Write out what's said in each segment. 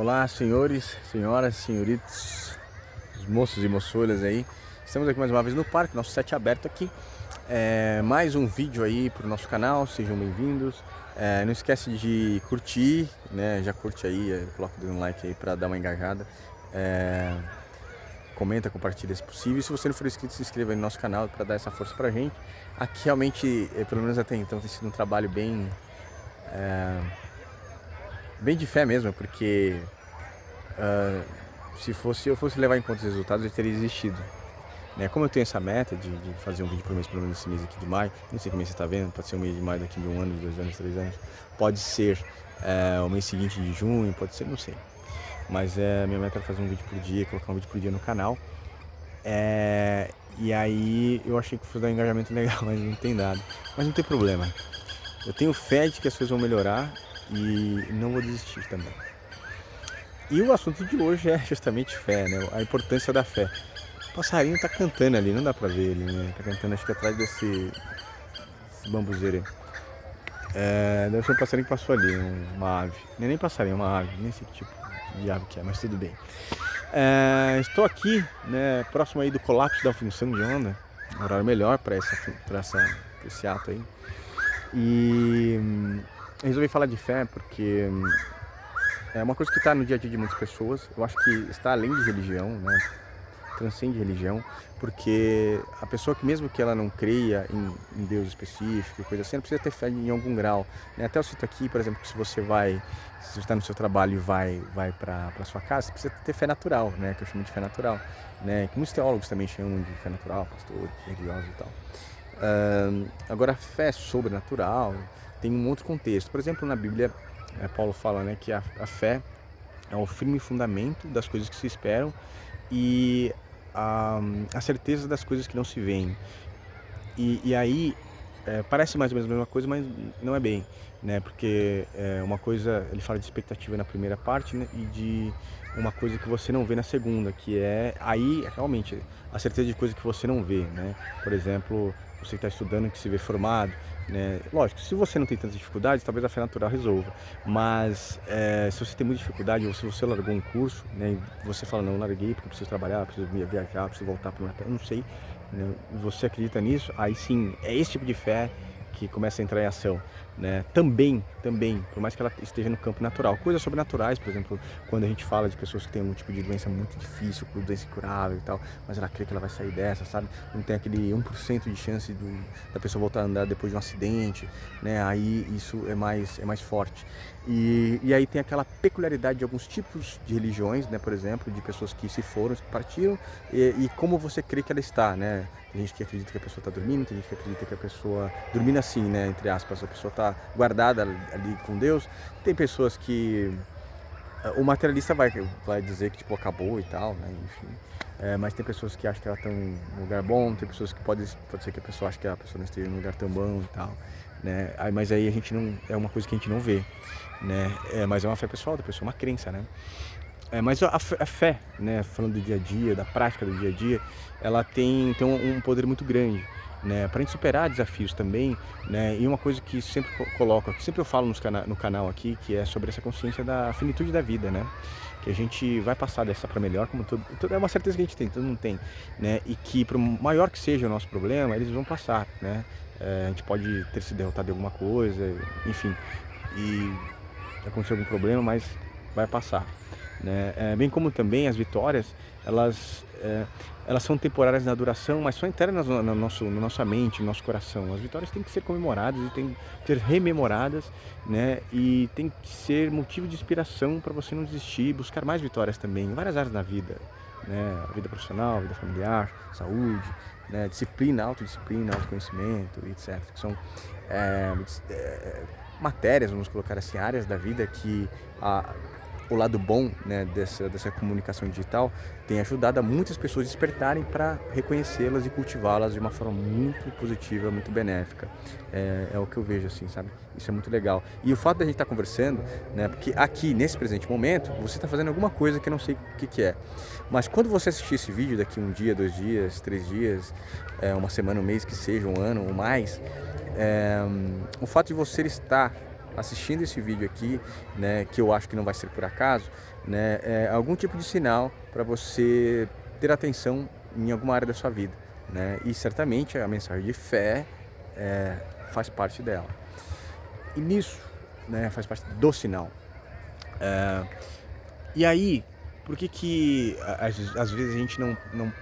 Olá, senhores, senhoras, senhoritos, os moços e moçoilas aí. Estamos aqui mais uma vez no parque, nosso set aberto aqui. Mais um vídeo aí pro nosso canal, sejam bem-vindos. Não esquece de curtir, né? Já curte aí, coloca um like aí para dar uma engajada. Comenta, compartilha se possível. E se você não for inscrito, se inscreva aí no nosso canal para dar essa força pra gente. Aqui realmente, pelo menos até então, tem sido um trabalho bem de fé mesmo, porque se eu fosse levar em conta os resultados, eu teria desistido. Como eu tenho essa meta de fazer um vídeo por mês, pelo menos esse mês aqui de maio, não sei que mês você está vendo, pode ser o mês de maio daqui de 1 ano, 2 anos, 3 anos, pode ser o mês seguinte de junho, pode ser, não sei. Mas minha meta é fazer um vídeo por dia, colocar um vídeo por dia no canal. E aí eu achei que fosse dar um engajamento legal, mas não tem dado. Mas não tem problema. Eu tenho fé de que as coisas vão melhorar e não vou desistir também. E o assunto de hoje é justamente fé, né? A importância da fé. O passarinho tá cantando ali, não dá pra ver ele, né? Tá cantando acho que atrás desse bambuzeiro aí. Deve ser um passarinho que passou ali, uma ave. Nem passarinho, uma ave, nem sei que tipo de ave que é, mas tudo bem. Estou aqui, né, próximo aí do colapso da função de onda, um horário melhor para esse ato aí. E resolvi falar de fé porque é uma coisa que está no dia a dia de muitas pessoas. Eu acho que está além de religião, né? Transcende religião, porque a pessoa que mesmo que ela não creia em Deus específico, coisa assim, ela precisa ter fé em algum grau, né? Até eu cito aqui, por exemplo, que se você está no seu trabalho e vai para sua casa, você precisa ter fé natural, né? Que eu chamo de fé natural, né? Que muitos teólogos também chamam de fé natural, pastores, religiosos e tal. Agora, a fé sobrenatural tem um outro contexto. Por exemplo, na Bíblia, Paulo fala, né, que a fé é o firme fundamento das coisas que se esperam e a certeza das coisas que não se veem. E aí parece mais ou menos a mesma coisa, mas não é bem, né? Porque uma coisa, ele fala de expectativa na primeira parte, né? E de uma coisa que você não vê na segunda, que é aí realmente a certeza de coisa que você não vê, né? Por exemplo, você está estudando, que se vê formado, né? Lógico, se você não tem tantas dificuldades, talvez a fé natural resolva. Mas se você tem muita dificuldade, ou se você largou um curso, né? E você fala, não, larguei porque eu preciso trabalhar, preciso viajar, preciso voltar para o Natal, não sei, né? E você acredita nisso, aí sim, é esse tipo de fé que começa a entrar em ação, né? Também, por mais que ela esteja no campo natural, coisas sobrenaturais, por exemplo, quando a gente fala de pessoas que têm algum tipo de doença muito difícil, doença incurável e tal, mas ela crê que ela vai sair dessa, sabe? Não tem aquele 1% de chance da pessoa voltar a andar depois de um acidente, né? Aí isso é mais forte. E aí tem aquela peculiaridade de alguns tipos de religiões, né? Por exemplo, de pessoas que se foram, que partiram, e como você crê que ela está, né? Tem gente que acredita que a pessoa está dormindo, tem gente que acredita que a pessoa... Dormindo assim, né? Entre aspas, a pessoa está guardada ali com Deus. Tem pessoas que... O materialista vai dizer que tipo, acabou e tal, né? Enfim. Mas tem pessoas que acham que ela está num lugar bom, tem pessoas que pode ser que a pessoa ache que a pessoa não esteja num lugar tão bom e tal, né? Mas aí a gente não... É uma coisa que a gente não vê, né? Mas é uma fé pessoal da pessoa, uma crença, né? Mas a fé, né, falando do dia a dia, da prática do dia a dia, ela tem um poder muito grande, né, para a gente superar desafios também, né, e uma coisa que sempre coloco, que sempre eu falo no canal aqui, que é sobre essa consciência da finitude da vida, né, que a gente vai passar dessa para melhor, como é uma certeza que a gente tem, todo mundo tem, né, e que por maior que seja o nosso problema, eles vão passar, né, a gente pode ter se derrotado de alguma coisa, enfim, e acontecer algum problema, mas vai passar, né? Bem como também as vitórias, elas são temporárias na duração, mas são internas na nossa mente, no nosso coração. As vitórias têm que ser comemoradas e têm que ser rememoradas, né? E tem que ser motivo de inspiração para você não desistir, buscar mais vitórias também em várias áreas da vida, né? A vida profissional, a vida familiar, saúde, né? Disciplina, autodisciplina, autoconhecimento, etc. Que são matérias, vamos colocar assim, áreas da vida que o lado bom, né, dessa comunicação digital tem ajudado a muitas pessoas despertarem para reconhecê-las e cultivá-las de uma forma muito positiva, muito benéfica. É o que eu vejo assim, sabe? Isso é muito legal. E o fato da gente estar conversando, né, porque aqui, nesse presente momento, você está fazendo alguma coisa que eu não sei o que é. Mas quando você assistir esse vídeo daqui 1 dia, 2 dias, 3 dias, uma semana, um mês, que seja, um ano ou mais, o fato de você estar assistindo esse vídeo aqui, né, que eu acho que não vai ser por acaso, né, é algum tipo de sinal para você ter atenção em alguma área da sua vida, né, e certamente a mensagem de fé faz parte dela. E nisso, né, faz parte do sinal. E aí, por que às vezes a gente não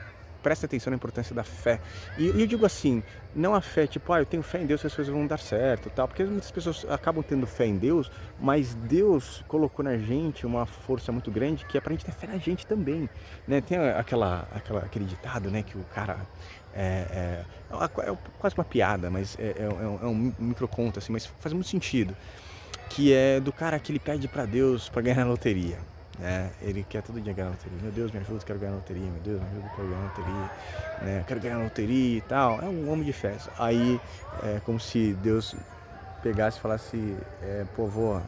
presta atenção na importância da fé? E eu digo assim, não a fé, tipo, eu tenho fé em Deus que as coisas vão dar certo, tal, porque muitas pessoas acabam tendo fé em Deus, mas Deus colocou na gente uma força muito grande que é pra gente ter fé na gente também, né? Tem aquele ditado, né, que o cara é quase uma piada, mas é um microconto, assim, mas faz muito sentido, que é do cara que ele pede pra Deus pra ganhar na loteria. Ele quer todo dia ganhar na loteria. Meu Deus, me ajuda, quero ganhar na loteria. Meu Deus, me ajuda, quero ganhar na loteria. Quero ganhar na loteria e tal. É um homem de festa. Aí é como se Deus pegasse e falasse, vou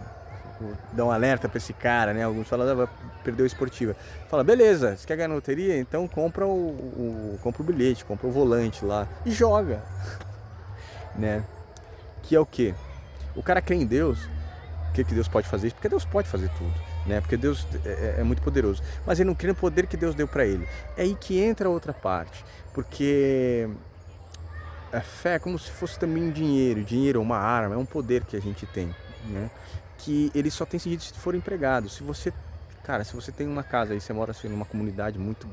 dar um alerta pra esse cara, né? Alguns falam, vai perder o esportiva. Fala, beleza, você quer ganhar na loteria? Então compra compra o bilhete, compra o volante lá e joga. Né? Que é o quê? O cara crê em Deus. O que Deus pode fazer isso? Porque Deus pode fazer tudo, né? Porque Deus é muito poderoso. Mas ele não crê no poder que Deus deu para ele. É aí que entra a outra parte. Porque a fé é como se fosse também dinheiro. Dinheiro é uma arma, é um poder que a gente tem, né? Que ele só tem sentido se for empregado. Se você tem uma casa aí, você mora assim, numa comunidade muito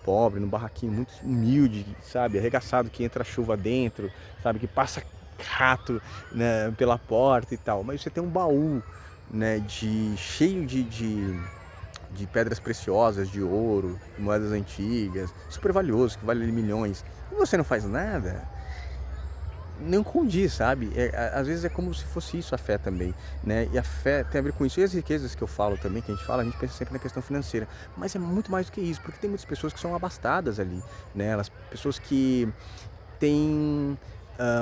pobre, num barraquinho muito humilde, sabe? Arregaçado, que entra chuva dentro, sabe? Que passa rato, né, pela porta e tal, mas você tem um baú, né, cheio de pedras preciosas, de ouro, moedas antigas, super valioso, que vale milhões, e você não faz nada, não condiz, sabe? Às vezes é como se fosse isso a fé também, né? E a fé tem a ver com isso. E as riquezas que eu falo também, que a gente pensa sempre na questão financeira, mas é muito mais do que isso, porque tem muitas pessoas que são abastadas ali, né? Pessoas que têm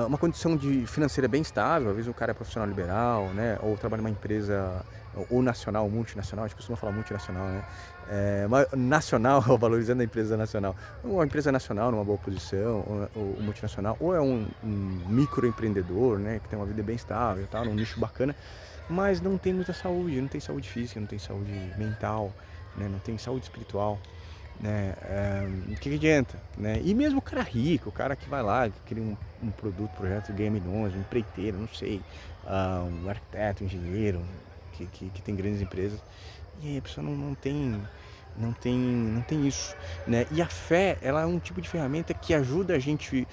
uma condição financeira bem estável, às vezes o cara é profissional liberal, né, ou trabalha numa empresa ou nacional, ou multinacional, a gente costuma falar multinacional, né, nacional, valorizando a empresa nacional, uma empresa nacional numa boa posição, ou multinacional, ou é um microempreendedor, né, que tem uma vida bem estável, tal, num nicho bacana, mas não tem muita saúde, não tem saúde física, não tem saúde mental, né, não tem saúde espiritual. Né? O que adianta, né? E mesmo o cara rico, o cara que vai lá, que cria um produto, projeto, ganha milhões, um empreiteiro, não sei, um arquiteto, um engenheiro, que tem grandes empresas, e aí a pessoa não tem isso, né? E a fé, ela é um tipo de ferramenta que ajuda a gente,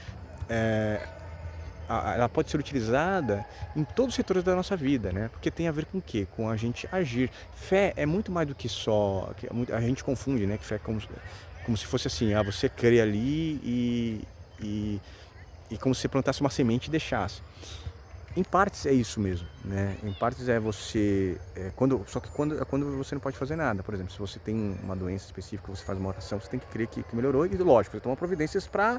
ela pode ser utilizada em todos os setores da nossa vida, né? Porque tem a ver com o quê? Com a gente agir. Fé é muito mais do que só... A gente confunde, né? Que fé é como se fosse assim, você crê ali e como se você plantasse uma semente e deixasse. Em partes é isso mesmo, né? Em partes é você... só que quando você não pode fazer nada. Por exemplo, se você tem uma doença específica, você faz uma oração, você tem que crer que melhorou e, lógico, você toma providências para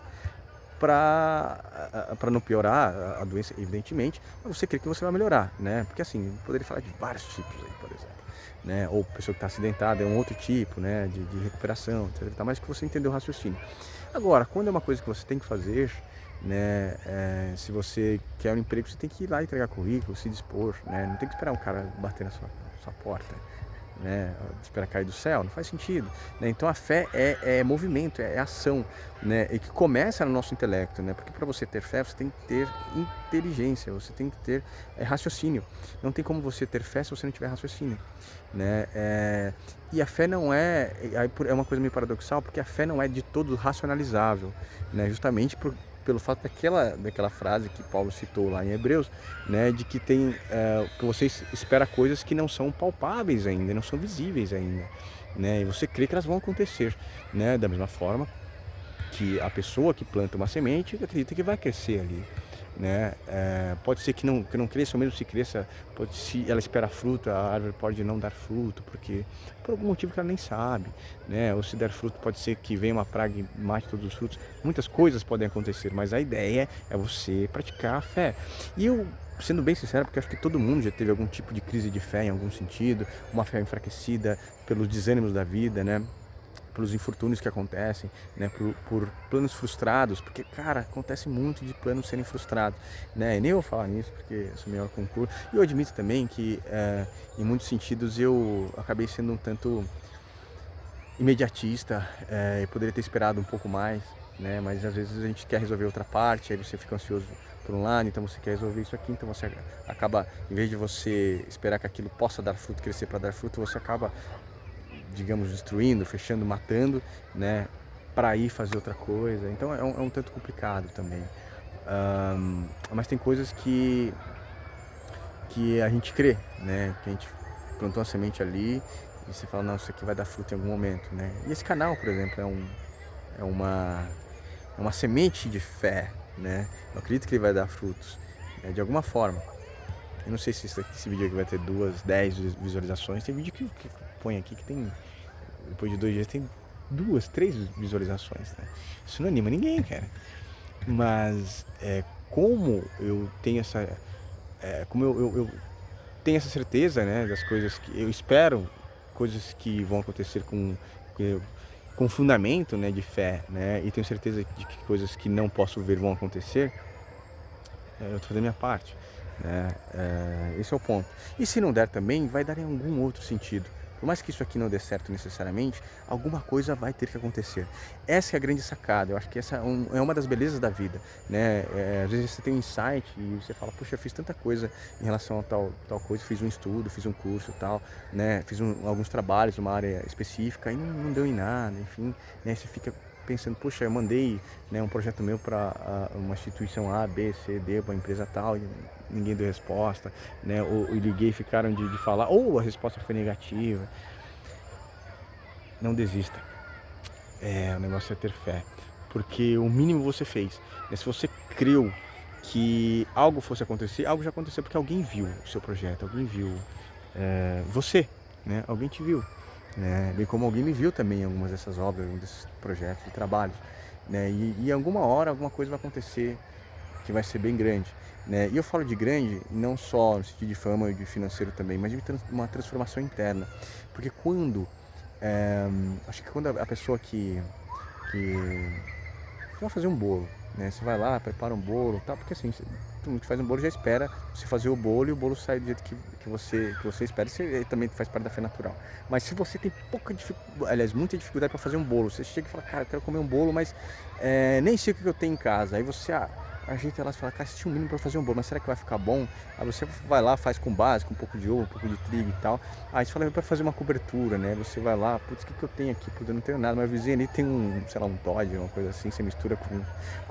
não piorar a doença, evidentemente, mas você crê que você vai melhorar, né? Porque assim, eu poderia falar de vários tipos aí, por exemplo, né? Ou pessoa que está acidentada é um outro tipo, né? De recuperação, etc. Mas que você entendeu o raciocínio. Agora, quando é uma coisa que você tem que fazer, né? Se você quer um emprego, você tem que ir lá entregar currículo, se dispor, né? Não tem que esperar um cara bater na sua porta, né, esperar cair do céu, não faz sentido, né? Então a fé é movimento, é ação, né, e que começa no nosso intelecto, né, porque para você ter fé você tem que ter inteligência, você tem que ter raciocínio, não tem como você ter fé se você não tiver raciocínio, né, e a fé não é uma coisa meio paradoxal, porque a fé não é de todo racionalizável, né, justamente pelo fato daquela frase que Paulo citou lá em Hebreus, né, de que que você espera coisas que não são palpáveis ainda, não são visíveis ainda, né, e você crê que elas vão acontecer, né, da mesma forma que a pessoa que planta uma semente acredita que vai crescer ali, né, pode ser que não cresça, ou mesmo se cresça, se ela espera fruto, a árvore pode não dar fruto, porque por algum motivo que ela nem sabe, né, ou se der fruto pode ser que venha uma praga e mate todos os frutos, muitas coisas podem acontecer, mas a ideia é você praticar a fé. E eu, sendo bem sincero, porque acho que todo mundo já teve algum tipo de crise de fé em algum sentido, uma fé enfraquecida pelos desânimos da vida, né, pelos infortúnios que acontecem, né, por planos frustrados, porque, cara, acontece muito de planos serem frustrados, né, e nem vou falar nisso porque eu sou melhor concurso, e eu admito também que, em muitos sentidos, eu acabei sendo um tanto imediatista, e poderia ter esperado um pouco mais, né, mas às vezes a gente quer resolver outra parte, aí você fica ansioso por um lado, então você quer resolver isso aqui, então você acaba, em vez de você esperar que aquilo possa dar fruto, crescer para dar fruto, você acaba, digamos, destruindo, fechando, matando, né, para ir fazer outra coisa. Então é um tanto complicado também. Mas tem coisas que a gente crê, né, que a gente plantou uma semente ali e você fala, não, isso aqui vai dar fruto em algum momento, né. E esse canal, por exemplo, é uma semente de fé, né. Eu acredito que ele vai dar frutos, né, de alguma forma. Eu não sei se esse vídeo aqui vai ter 2, 10 visualizações. Tem vídeo que põe aqui que tem, depois de 2 dias, tem 2, 3 visualizações, né? Isso não anima ninguém, cara. Mas como eu tenho essa, como eu tenho essa certeza, né, das coisas que eu espero, coisas que vão acontecer com fundamento, né, de fé, né, e tenho certeza de que coisas que não posso ver vão acontecer. Eu estou fazendo a minha parte, né? Esse é o ponto. E se não der também, vai dar em algum outro sentido. Por mais que isso aqui não dê certo necessariamente, alguma coisa vai ter que acontecer. Essa é a grande sacada. Eu acho que essa é uma das belezas da vida, né? Às vezes você tem um insight e você fala, puxa, eu fiz tanta coisa em relação a tal coisa, fiz um estudo, fiz um curso, tal, né? Fiz alguns trabalhos numa área específica e não deu em nada, enfim, né? Você fica pensando, poxa, eu mandei, né, um projeto meu para uma instituição A, B, C, D, para uma empresa tal, e ninguém deu resposta, né, ou liguei e ficaram de falar, ou a resposta foi negativa. Não desista. O negócio é ter fé, porque o mínimo você fez, né? Se você creu que algo fosse acontecer, algo já aconteceu porque alguém viu o seu projeto, alguém viu você, né? Alguém te viu, né? Bem como alguém me viu também em algumas dessas obras, alguns desses projetos e trabalhos, né? E alguma hora alguma coisa vai acontecer que vai ser bem grande, né? E eu falo de grande não só no sentido de fama e de financeiro também, mas de uma transformação interna, porque acho que quando a pessoa que vai fazer um bolo, né? Você vai lá, prepara um bolo, tal, porque assim, todo mundo que faz um bolo já espera você fazer o bolo e o bolo sai do jeito que você espera. Isso aí também faz parte da fé natural. Mas se você tem pouca dificuldade, aliás, muita dificuldade para fazer um bolo, você chega e fala, cara, eu quero comer um bolo, mas nem sei o que eu tenho em casa. Aí você ajeita lá e fala, cara, você tinha um mínimo para fazer um bolo, mas será que vai ficar bom? Aí você vai lá, faz com base, com um pouco de ovo, um pouco de trigo e tal. Aí você fala, para fazer uma cobertura, né? Você vai lá, putz, o que eu tenho aqui? Putz, eu não tenho nada, mas o vizinho ali tem sei lá, um Toddy, uma coisa assim, você mistura com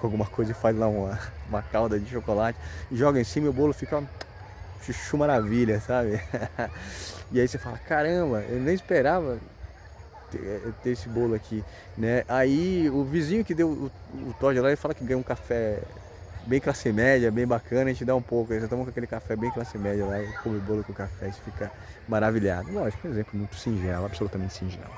alguma coisa e faz lá uma calda de chocolate, e joga em cima e o bolo fica chuchu maravilha, sabe? E aí você fala, caramba, eu nem esperava ter esse bolo aqui, né? Aí o vizinho que deu o Toddy lá, ele fala que ganhou um café bem classe média, bem bacana, a gente dá um pouco, aí você toma aquele café bem classe média lá e come bolo com café, você fica maravilhado. Lógico, um exemplo muito singelo, absolutamente singelo.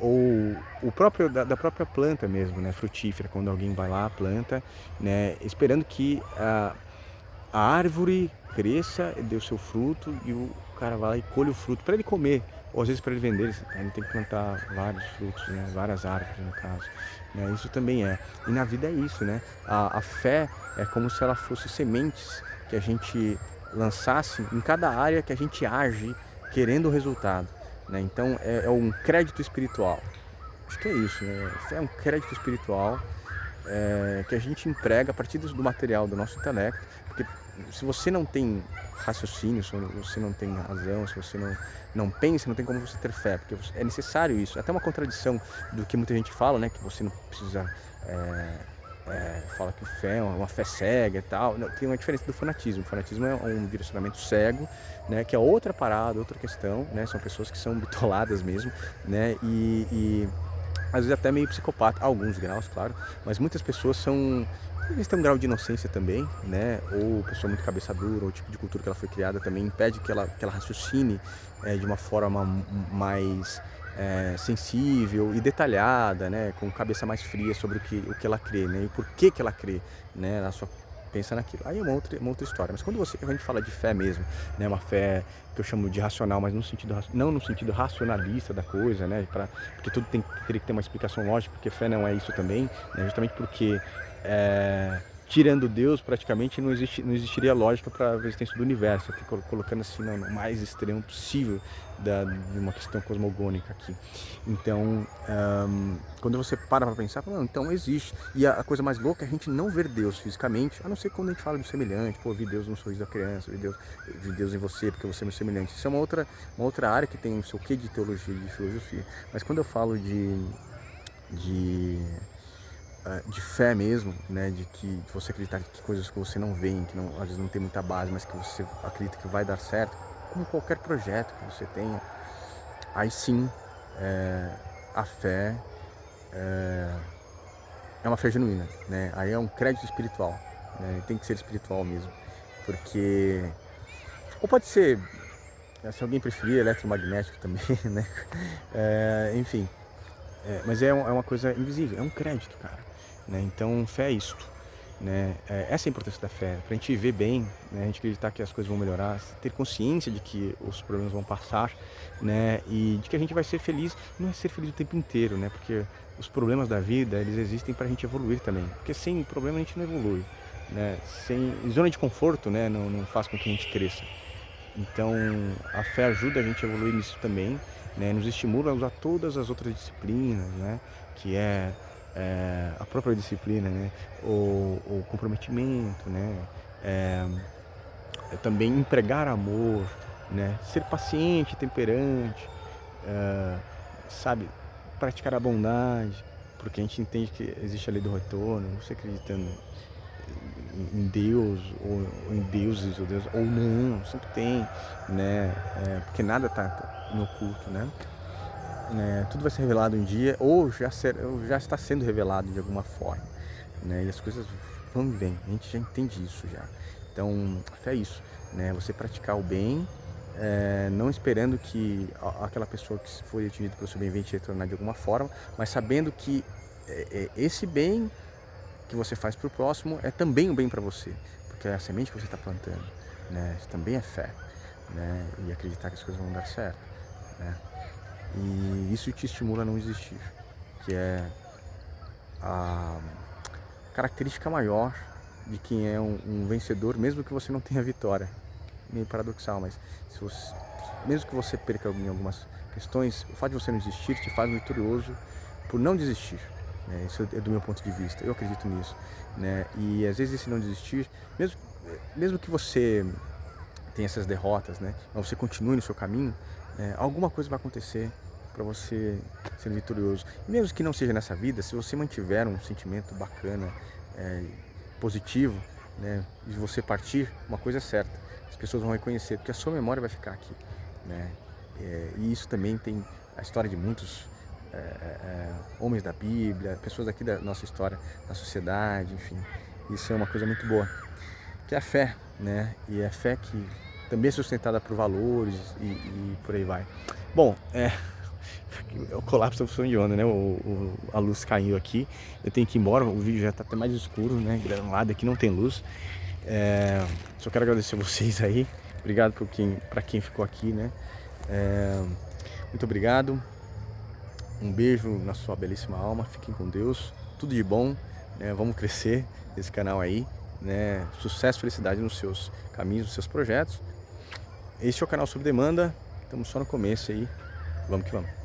Ou o próprio da própria planta mesmo, né, frutífera, quando alguém vai lá, planta, né, esperando que a árvore cresça, dê o seu fruto e o cara vai lá e colhe o fruto para ele comer, ou às vezes para ele vender, ele tem que plantar vários frutos, né, várias árvores no caso, né, isso também e na vida é isso, né, a fé é como se ela fosse sementes que a gente lançasse em cada área que a gente age querendo o resultado, né, então é um crédito espiritual, acho que é isso, né, fé é um crédito espiritual que a gente emprega a partir do material do nosso intelecto, porque se você não tem raciocínio, se você não tem razão, se você não pensa, não tem como você ter fé, porque é necessário isso. Até uma contradição do que muita gente fala, né, que você não precisa fala que fé é uma fé cega e tal. Não, tem uma diferença do fanatismo. O fanatismo é um direcionamento cego, né, que é outra parada, outra questão, né, são pessoas que são bitoladas mesmo, né, e às vezes até meio psicopata, alguns graus, claro, mas muitas pessoas eles têm um grau de inocência também, né, ou pessoa muito cabeça dura, ou o tipo de cultura que ela foi criada também impede que ela raciocine de uma forma mais sensível e detalhada, né, com cabeça mais fria sobre o que ela crê, né, e por que ela crê, né, pensa naquilo. Aí é uma outra história. Mas quando a gente fala de fé mesmo, né, uma fé que eu chamo de racional, mas no sentido, não no sentido racionalista da coisa, né, porque tudo teria que ter uma explicação lógica, porque fé não é isso também, né, justamente porque tirando Deus, praticamente não existiria lógica para a existência do universo, aqui colocando assim no mais extremo possível de uma questão cosmogônica aqui. Então, quando você para pensar, não, então existe. E a coisa mais louca é a gente não ver Deus fisicamente, a não ser quando a gente fala de semelhante, pô, vi Deus no sorriso da criança, vi Deus em você porque você é meu semelhante. Isso é uma outra área que tem o seu quê de teologia, de filosofia. Mas quando eu falo de fé mesmo, né, de você acreditar que coisas que você não vê, que às vezes não tem muita base, mas que você acredita que vai dar certo, como qualquer projeto que você tenha, aí sim, a fé é uma fé genuína, né, aí é um crédito espiritual, né, tem que ser espiritual mesmo, porque, ou pode ser, se alguém preferir, eletromagnético também, né, enfim, mas é uma coisa invisível, é um crédito, cara. Né? Então, fé é isto. Né? Essa é a importância da fé, para a gente viver bem, né? A gente acreditar que as coisas vão melhorar, ter consciência de que os problemas vão passar, né? E de que a gente vai ser feliz, não é ser feliz o tempo inteiro, né? Porque os problemas da vida, eles existem para a gente evoluir também, porque sem problema a gente não evolui, né? Sem zona de conforto, né? Não faz com que a gente cresça. Então, a fé ajuda a gente a evoluir nisso também, né? Nos estimula a usar todas as outras disciplinas, né? Que a própria disciplina, né? O comprometimento, né? Também empregar amor, né? Ser paciente, temperante, sabe? Praticar a bondade, porque a gente entende que existe a lei do retorno, você acreditando em Deus, ou em deuses, ou não, sempre tem, né? Porque nada está no oculto, né? Tudo vai ser revelado um dia, ou já está sendo revelado de alguma forma, né? E as coisas vão e vêm, a gente já entende isso já. Então, a fé é isso, né? Você praticar o bem, não esperando que aquela pessoa que foi atingida pelo seu bem venha te retornar de alguma forma, mas sabendo que esse bem que você faz para o próximo é também um bem para você, porque é a semente que você está plantando, né? Isso também é fé, né? E acreditar que as coisas vão dar certo, né? E isso te estimula a não existir, que é a característica maior de quem é um vencedor, mesmo que você não tenha vitória. Meio paradoxal, mas mesmo que você perca em algumas questões, o fato de você não desistir te faz vitorioso por não desistir. Né? Isso é do meu ponto de vista, eu acredito nisso. Né? E às vezes esse não desistir, mesmo que você tenha essas derrotas, né? Mas você continue no seu caminho, alguma coisa vai acontecer para você ser vitorioso. E mesmo que não seja nessa vida, se você mantiver um sentimento bacana, positivo, né, e você partir, uma coisa é certa, as pessoas vão reconhecer, porque a sua memória vai ficar aqui, né? E isso também tem a história de muitos homens da Bíblia, pessoas aqui da nossa história, da sociedade, enfim. Isso é uma coisa muito boa, que é a fé, né? E é a fé que também é sustentada por valores e por aí vai. Bom, o colapso da função de onda, né? A luz caiu aqui, eu tenho que ir embora, o vídeo já está até mais escuro, né? Do lado aqui não tem luz. Só quero agradecer vocês aí, obrigado para quem ficou aqui, né? Muito obrigado, um beijo na sua belíssima alma, fiquem com Deus, tudo de bom, né? Vamos crescer nesse canal aí, né? Sucesso, felicidade nos seus caminhos, nos seus projetos. Este é o canal Sob Demanda, estamos só no começo aí, vamos que vamos.